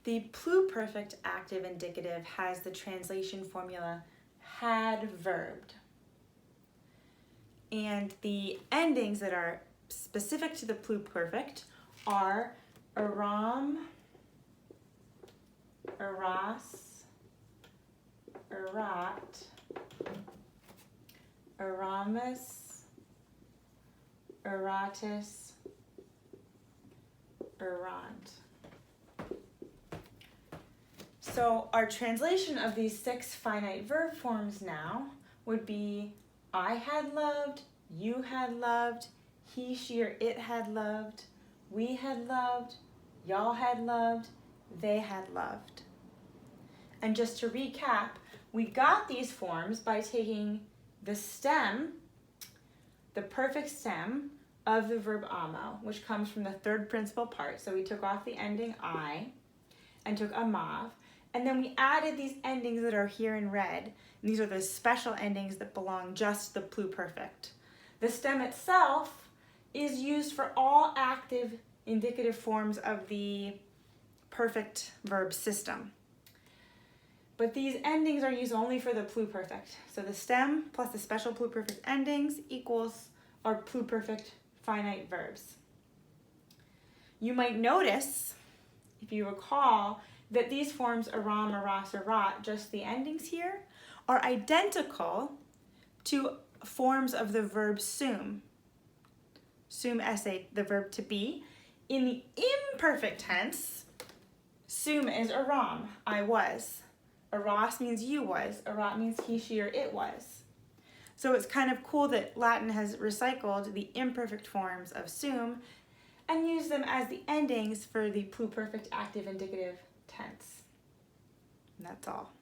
The pluperfect active indicative has the translation formula had verbed. And the endings that are specific to the pluperfect are aram, aras, arat, aramus, aratus, erant. So our translation of these 6 finite verb forms now would be I had loved, you had loved, he, she, or it had loved, we had loved, y'all had loved, they had loved. And just to recap, we got these forms by taking the stem, the perfect stem of the verb amo, which comes from the third principal part. So we took off the ending I and took amav, and then we added these endings that are here in red. And these are the special endings that belong just to the pluperfect. The stem itself is used for all active indicative forms of the perfect verb system. But these endings are used only for the pluperfect. So the stem plus the special pluperfect endings equals our pluperfect finite verbs. You might notice, if you recall, that these forms aram, aras, arat, just the endings here, are identical to forms of the verb sum. Sum esse, the verb to be. In the imperfect tense, sum is aram, I was. Aras means you was. Arat means he, she, or it was. So it's kind of cool that Latin has recycled the imperfect forms of sum and used them as the endings for the pluperfect active indicative tense. And that's all.